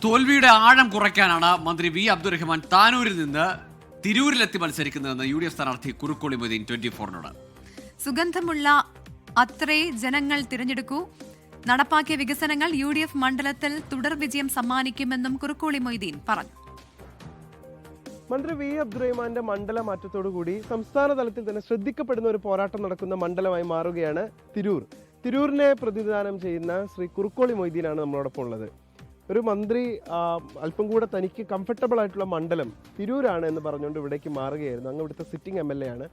തോൽവിയുടെ ആഴം കുറയ്ക്കാനാണ് മന്ത്രി വി അബ്ദുറഹ്മാൻ താനൂരിൽ നിന്ന് തിരൂരിലെത്തി മത്സരിക്കുന്നതെന്ന് UDF സ്ഥാനാർത്ഥി കുറുക്കോളി മൊയ്തീൻ 24-നോട്. സുഗന്ധമുള്ള അത്രേ ജനങ്ങൾ തിരഞ്ഞെടുക്കൂ, നടപ്പാക്കിയ വികസനങ്ങൾ UDF മണ്ഡലത്തിൽ തുടർ വിജയം സമ്മാനിക്കുമെന്നും കുറുക്കോളി മൊയ്തീൻ പറഞ്ഞു. മന്ത്രി വി അബ്ദുറഹ്മാന്റെ മണ്ഡല മാറ്റത്തോടുകൂടി സംസ്ഥാന തലത്തിൽ തന്നെ ശ്രദ്ധിക്കപ്പെടുന്ന ഒരു പോരാട്ടം നടക്കുന്ന മണ്ഡലമായി മാറുകയാണ് തിരൂർ. തിരൂരിനെ പ്രതിനിധാനം ചെയ്യുന്ന ശ്രീ കുറുക്കോളി മൊയ്തീനാണ് നമ്മളോടൊപ്പം ഉള്ളത്. ഒരു മന്ത്രി അല്പം കൂടെ തനിക്ക് കംഫർട്ടബിൾ ആയിട്ടുള്ള മണ്ഡലം തിരൂരാണ് എന്ന് പറഞ്ഞുകൊണ്ട് ഇവിടേക്ക് മാറുകയായിരുന്നു. അങ്ങ് ഇവിടുത്തെ സിറ്റിംഗ് MLA ആണ്.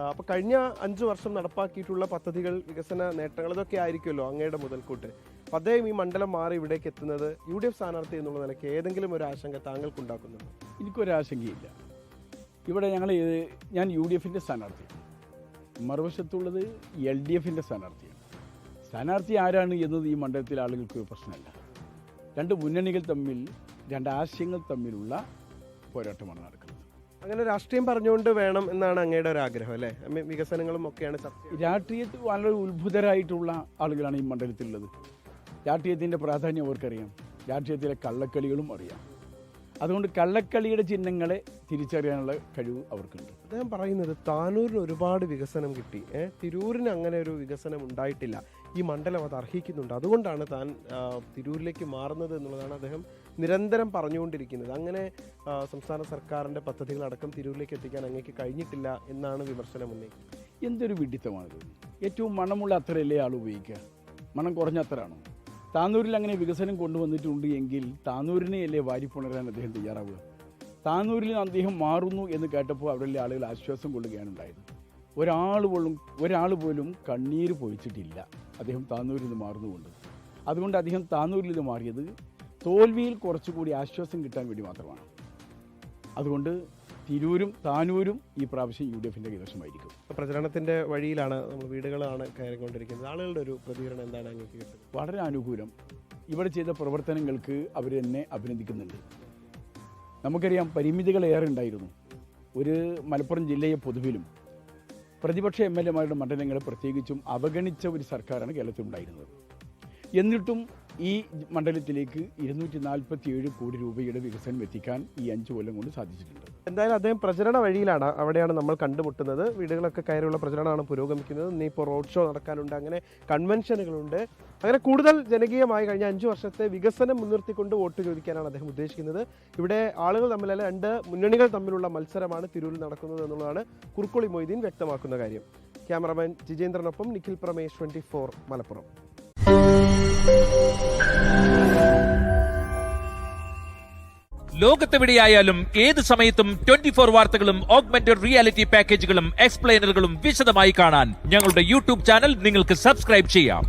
അപ്പോൾ കഴിഞ്ഞ 5 വർഷം നടപ്പാക്കിയിട്ടുള്ള പദ്ധതികൾ, വികസന നേട്ടങ്ങൾ, ഇതൊക്കെ ആയിരിക്കുമല്ലോ അങ്ങയുടെ മുതൽക്കൂട്ട്. അപ്പോൾ അദ്ദേഹം ഈ മണ്ഡലം മാറി ഇവിടേക്ക് എത്തുന്നത് UDF സ്ഥാനാർത്ഥി എന്നുള്ള നിലയ്ക്ക് ഏതെങ്കിലും ഒരു ആശങ്ക താങ്കൾക്കുണ്ടാക്കുന്നുണ്ടോ? എനിക്കൊരാശങ്കയില്ല. ഇവിടെ ഞാൻ UDFിൻ്റെ സ്ഥാനാർത്ഥിയാണ്, മറുവശത്തുള്ളത് LDFിൻ്റെ സ്ഥാനാർത്ഥിയാണ്. സ്ഥാനാർത്ഥി ആരാണ് എന്നത് ഈ മണ്ഡലത്തിലെ ആളുകൾക്ക് പ്രശ്നമല്ല. 2 മുന്നണികൾ തമ്മിൽ, 2 ആശയങ്ങൾ തമ്മിലുള്ള പോരാട്ടമാണ് നടക്കുന്നത്. അങ്ങനെ രാഷ്ട്രീയം പറഞ്ഞുകൊണ്ട് വേണം എന്നാണ് അങ്ങയുടെ ഒരു ആഗ്രഹം അല്ലേ? വികസനങ്ങളും ഒക്കെയാണ് രാഷ്ട്രീയത്തിൽ വളരെ ഉത്ഭുതരായിട്ടുള്ള ആളുകളാണ് ഈ മണ്ഡലത്തിലുള്ളത്. രാഷ്ട്രീയത്തിൻ്റെ പ്രാധാന്യം അവർക്കറിയാം, രാഷ്ട്രീയത്തിലെ കള്ളക്കളികളും അറിയാം. അതുകൊണ്ട് കള്ളക്കളിയുടെ ചിഹ്നങ്ങളെ തിരിച്ചറിയാനുള്ള കഴിവ് അവർക്കുണ്ട്. അദ്ദേഹം പറയുന്നത് താനൂരിന് ഒരുപാട് വികസനം കിട്ടി, തിരൂരിന് അങ്ങനെ ഒരു വികസനം ഉണ്ടായിട്ടില്ല, ഈ മണ്ഡലം അത് അർഹിക്കുന്നുണ്ട്, അതുകൊണ്ടാണ് താൻ തിരൂരിലേക്ക് മാറുന്നത് എന്നുള്ളതാണ് അദ്ദേഹം നിരന്തരം പറഞ്ഞുകൊണ്ടിരിക്കുന്നത്. അങ്ങനെ സംസ്ഥാന സർക്കാരിൻ്റെ പദ്ധതികളടക്കം തിരൂരിലേക്ക് എത്തിക്കാൻ അങ്ങേക്ക് കഴിഞ്ഞിട്ടില്ല എന്നാണ് വിമർശനം ഉന്നയിക്കുന്നത്. എന്തൊരു വിഡിത്തമാണിത്! ഏറ്റവും മണമുള്ള അത്രയല്ലേ ആൾ ഉപയോഗിക്കുക, മണം കുറഞ്ഞ അത്രയാണോ? താനൂരിൽ അങ്ങനെ വികസനം കൊണ്ടുവന്നിട്ടുണ്ട് എങ്കിൽ താനൂരിനെയല്ലേ വാരിപ്പുണരാൻ അദ്ദേഹം തയ്യാറാവുക? താനൂരിൽ അദ്ദേഹം മാറുന്നു എന്ന് കേട്ടപ്പോൾ അവിടെയുള്ള ആളുകൾ ആശ്വാസം കൊള്ളുകയാണ് ഉണ്ടായത്. ഒരാൾ പോലും കണ്ണീര് പൊഴിച്ചിട്ടില്ല അദ്ദേഹം താനൂരിൽ നിന്ന് മാറുന്നുകൊണ്ട്. അതുകൊണ്ട് അദ്ദേഹം താനൂരിൽ നിന്ന് മാറിയത് തോൽവിയിൽ കുറച്ചുകൂടി ആശ്വാസം കിട്ടാൻ വേണ്ടി മാത്രമാണ്. അതുകൊണ്ട് തിരൂരും താനൂരും ഈ പ്രാവശ്യം UDFിൻ്റെ കൈവശമായിരിക്കും. പ്രചരണത്തിൻ്റെ വഴിയിലാണ്, നമ്മൾ വീടുകളാണ് കയറിക്കൊണ്ടിരിക്കുന്നത്. ആളുകളുടെ ഒരു പ്രതികരണം എന്താണ് അങ്ങേക്ക് കിട്ടുന്നത്? വളരെ അനുകൂലം. ഇവിടെ ചെയ്ത പ്രവർത്തനങ്ങൾക്ക് അവർ എന്നെ അഭിനന്ദിക്കുന്നുണ്ട്. നമുക്കറിയാം, പരിമിതികളേറെ ഉണ്ടായിരുന്നു. ഒരു മലപ്പുറം ജില്ലയെ പൊതുവിലും പ്രതിപക്ഷ MLAമാരുടെ മണ്ഡലങ്ങളെ പ്രത്യേകിച്ചും അവഗണിച്ച ഒരു സർക്കാരാണ് കേരളത്തിലുണ്ടായിരുന്നത്. എന്നിട്ടും ഈ മണ്ഡലത്തിലേക്ക് 247 കോടി രൂപയുടെ വികസനം എത്തിക്കാൻ ഈ 5 കൊല്ലം കൊണ്ട് സാധിച്ചിട്ടുണ്ട്. എന്തായാലും അദ്ദേഹം പ്രചരണ വഴിയിലാണ്, അവിടെയാണ് നമ്മൾ കണ്ടുമുട്ടുന്നത്. വീടുകളൊക്കെ കയറിയുള്ള പ്രചരണമാണ് പുരോഗമിക്കുന്നത്. ഇനിയിപ്പോൾ റോഡ് ഷോ നടക്കാനുണ്ട്, അങ്ങനെ കൺവെൻഷനുകളുണ്ട്. അങ്ങനെ കൂടുതൽ ജനകീയമായി കഴിഞ്ഞ 5 വർഷത്തെ വികസനം മുൻനിർത്തിക്കൊണ്ട് വോട്ട് ചോദിക്കാനാണ് അദ്ദേഹം ഉദ്ദേശിക്കുന്നത്. ഇവിടെ ആളുകൾ തമ്മിലല്ല, 2 മുന്നണികൾ തമ്മിലുള്ള മത്സരമാണ് തിരൂരിൽ നടക്കുന്നത് എന്നുള്ളതാണ് കുറുക്കോളി മൊയ്തീൻ വ്യക്തമാക്കുന്ന കാര്യം. ക്യാമറമാൻ ജിജേന്ദ്രനൊപ്പം നിഖിൽ പ്രമേഷ്, 24 മലപ്പുറം. ലോകത്തെവിടെയായാലും ഏത് സമയത്തും 24 വാർത്തകളും ഓഗ്മെന്റഡ് റിയാലിറ്റി പാക്കേജുകളും എക്സ്പ്ലെയിനറുകളും വിശദമായി കാണാൻ ഞങ്ങളുടെ YouTube ചാനൽ നിങ്ങൾക്ക് സബ്സ്ക്രൈബ് ചെയ്യാം.